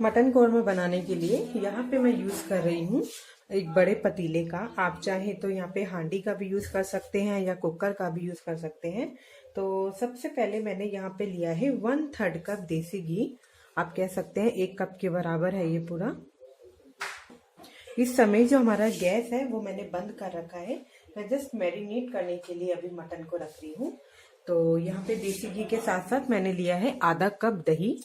Mutton korma बनाने के लिए यहाँ पे मैं यूज़ कर रही हूँ एक बड़े पतीले का। आप चाहें तो यहाँ पे हांडी का भी यूज़ कर सकते हैं या कुकर का भी यूज़ कर सकते हैं। तो सबसे पहले मैंने यहाँ पे लिया है 1/3 कप देसी घी। आप कह सकते हैं 1 कप के बराबर है ये पूरा। इस समय जो हमारा गैस है वो मैंने बंद कर रखा है। मैं जस्ट मैरिनेट करने के लिए अभी मटन को रख रही हूँ। तो यहाँ पे देसी घी के साथ साथ मैंने लिया है आधा कप दही।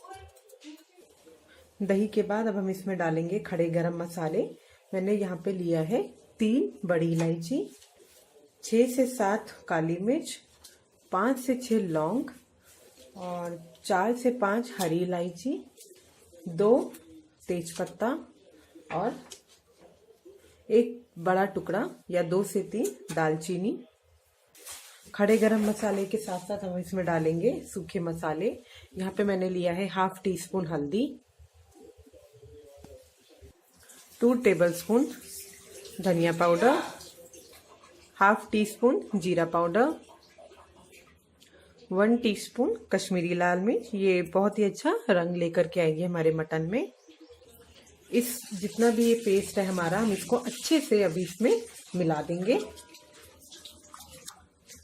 दही के बाद अब हम इसमें डालेंगे खड़े गरम मसाले। मैंने यहाँ पे लिया है 3 बड़ी इलायची, 6 से 7 काली मिर्च, 5 से 6 लौंग और 4 से 5 हरी इलायची, 2 तेजपत्ता और 1 बड़ा टुकड़ा या 2 से 3 दालचीनी। खड़े गरम मसाले के साथ साथ हम इसमें डालेंगे सूखे मसाले। यहाँ पे मैंने लिया है 1/2 टीस्पून हल्दी, 2 टेबलस्पून धनिया पाउडर, 1/2 टीस्पून जीरा पाउडर, 1 टीस्पून कश्मीरी लाल मिर्च। ये बहुत ही अच्छा रंग लेकर के आएगी हमारे मटन में। इस जितना भी ये पेस्ट है हमारा, हम इसको अच्छे से अभी इसमें मिला देंगे।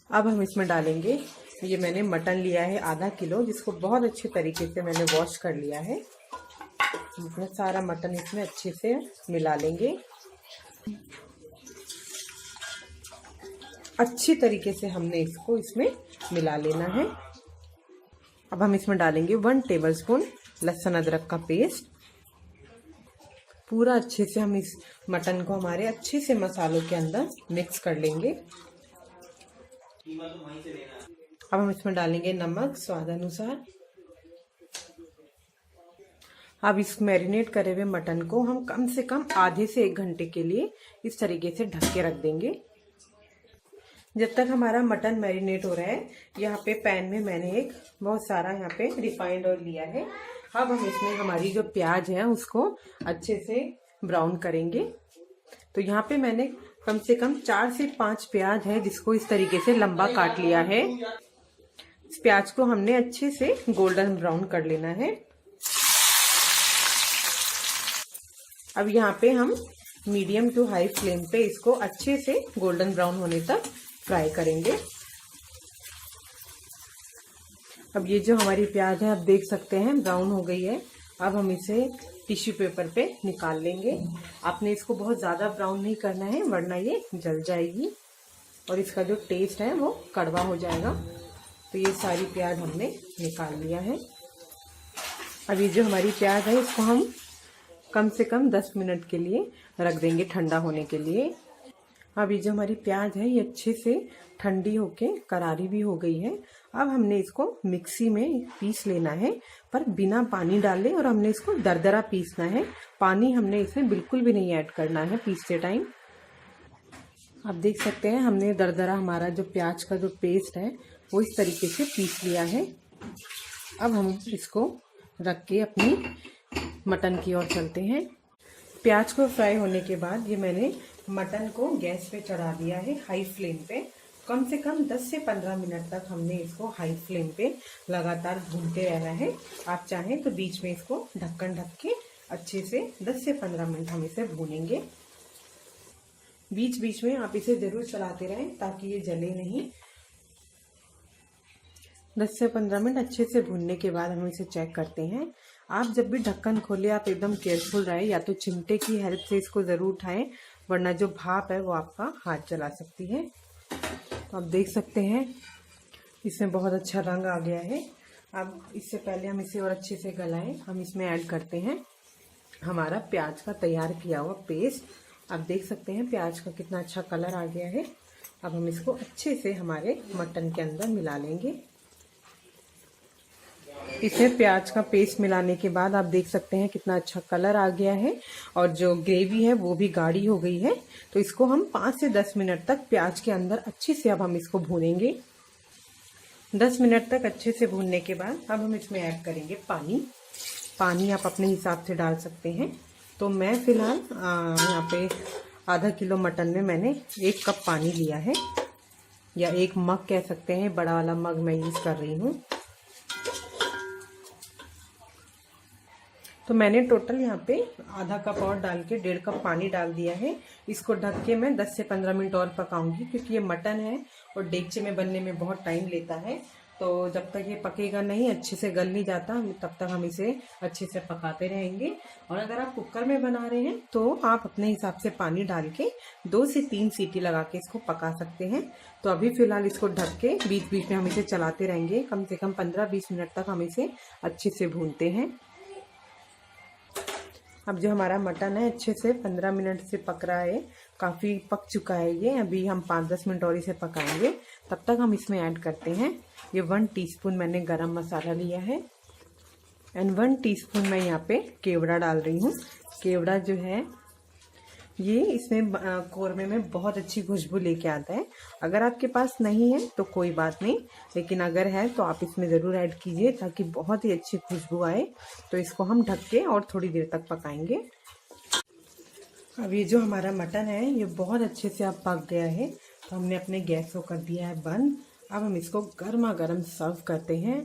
अब हम इसमें डालेंगे, ये मैंने मटन लिया है आधा किलो, जिसको बहुत अच्छे तरीके से मैंने वॉश कर लिया है। इतना सारा मटन इसमें अच्छे से मिला लेंगे। अच्छी तरीके से हमने इसको इसमें मिला लेना है। अब हम इसमें डालेंगे 1 टेबलस्पून लहसुन अदरक का पेस्ट। पूरा अच्छे से हम इस मटन को हमारे अच्छे से मसालों के अंदर मिक्स कर लेंगे। अब हम इसमें डालेंगे नमक स्वाद अनुसार। अब इस मैरिनेट करे हुए मटन को हम कम से कम आधे से 1 घंटे के लिए इस तरीके से ढक के रख देंगे। जब तक हमारा मटन मैरिनेट हो रहा है, यहाँ पे पैन में मैंने एक बहुत सारा यहाँ पे रिफाइंड ऑयल लिया है। अब हम इसमें हमारी जो प्याज है उसको अच्छे से ब्राउन करेंगे। तो यहाँ पे मैंने कम से कम 4 से 5 प्याज है, जिसको इस तरीके से लंबा काट लिया है। इस प्याज को हमने अच्छे से गोल्डन ब्राउन कर लेना है। अब यहाँ पे हम मीडियम टू हाई फ्लेम पे इसको अच्छे से गोल्डन ब्राउन होने तक फ्राई करेंगे। अब ये जो हमारी प्याज है, आप देख सकते हैं ब्राउन हो गई है। अब हम इसे टिश्यू पेपर पे निकाल लेंगे। आपने इसको बहुत ज़्यादा ब्राउन नहीं करना है, वरना ये जल जाएगी और इसका जो टेस्ट है वो कड़वा हो जाएगा। तो ये सारी प्याज हमने निकाल लिया है। अब ये जो हमारी प्याज है, इसको हम कम से कम 10 मिनट के लिए रख देंगे ठंडा होने के लिए। अब ये जो हमारी प्याज है, ये अच्छे से ठंडी होके करारी भी हो गई है। अब हमने इसको मिक्सी में पीस लेना है, पर बिना पानी डाले, और हमने इसको दरदरा पीसना है। पानी हमने इसमें बिल्कुल भी नहीं ऐड करना है पीसते टाइम। आप देख सकते हैं हमने दरदरा हमारा जो प्याज का जो पेस्ट है वो इस तरीके से पीस लिया है। अब हम इसको रख के अपनी मटन की ओर चलते हैं। प्याज को फ्राई होने के बाद ये मैंने मटन को गैस पे चढ़ा दिया है हाई फ्लेम पे। कम से कम 10 से 15 मिनट तक हमने इसको हाई फ्लेम पे लगातार भूनते रहना है। आप चाहें तो बीच में इसको ढक्कन ढक के अच्छे से 10 से 15 मिनट हम इसे भूनेंगे। बीच बीच में आप इसे जरूर चलाते रहें ताकि ये जले नहीं। 10 से 15 मिनट अच्छे से भूनने के बाद हम इसे चेक करते हैं। आप जब भी ढक्कन खोले, आप एकदम केयरफुल रहे, या तो चिमटे की हेल्प से इसको ज़रूर उठाएं, वरना जो भाप है वो आपका हाथ जला सकती है। तो आप देख सकते हैं इसमें बहुत अच्छा रंग आ गया है। अब इससे पहले हम इसे और अच्छे से गलाएं, हम इसमें ऐड करते हैं हमारा प्याज का तैयार किया हुआ पेस्ट। आप देख सकते हैं प्याज का कितना अच्छा कलर आ गया है। अब हम इसको अच्छे से हमारे मटन के अंदर मिला लेंगे। इसे प्याज का पेस्ट मिलाने के बाद आप देख सकते हैं कितना अच्छा कलर आ गया है और जो ग्रेवी है वो भी गाढ़ी हो गई है। तो इसको हम 5 से 10 मिनट तक प्याज के अंदर अच्छे से अब हम इसको भूनेंगे। 10 मिनट तक अच्छे से भूनने के बाद अब हम इसमें ऐड करेंगे पानी। पानी आप अपने हिसाब से डाल सकते हैं। तो मैं फिलहाल यहाँ पे आधा किलो मटन में मैंने 1 कप पानी लिया है, या 1 मग कह सकते हैं, बड़ा वाला मग मैं यूज़ कर रही हूँ। तो मैंने टोटल यहाँ पे आधा कप और डाल के 1.5 कप पानी डाल दिया है। इसको ढक के मैं 10 से 15 मिनट और पकाऊंगी, क्योंकि ये मटन है और देगचे में बनने में बहुत टाइम लेता है। तो जब तक ये पकेगा नहीं, अच्छे से गल नहीं जाता, तब तक हम इसे अच्छे से पकाते रहेंगे। और अगर आप कुकर में बना रहे हैं तो आप अपने हिसाब से पानी डाल के 2 से 3 सीटी लगा के इसको पका सकते हैं। तो अभी फिलहाल इसको ढक के बीच बीच में हम इसे चलाते रहेंगे। कम से कम 15-20 मिनट तक हम इसे अच्छे से भूनते हैं। अब जो हमारा मटन है अच्छे से 15 मिनट से पक रहा है, काफ़ी पक चुका है ये। अभी हम 5-10 मिनट और इसे पकाएंगे। तब तक हम इसमें ऐड करते हैं ये 1 टीस्पून मैंने गरम मसाला लिया है एंड 1 टीस्पून मैं यहाँ पे केवड़ा डाल रही हूँ। केवड़ा जो है ये इसमें कोरमे में बहुत अच्छी खुशबू लेके आता है। अगर आपके पास नहीं है तो कोई बात नहीं, लेकिन अगर है तो आप इसमें ज़रूर ऐड कीजिए ताकि बहुत ही अच्छी खुशबू आए। तो इसको हम ढक के और थोड़ी देर तक पकाएंगे। अब ये जो हमारा मटन है ये बहुत अच्छे से अब पक गया है, तो हमने अपने गैस को कर दिया है बंद। अब हम इसको गर्मा गर्म सर्व करते हैं।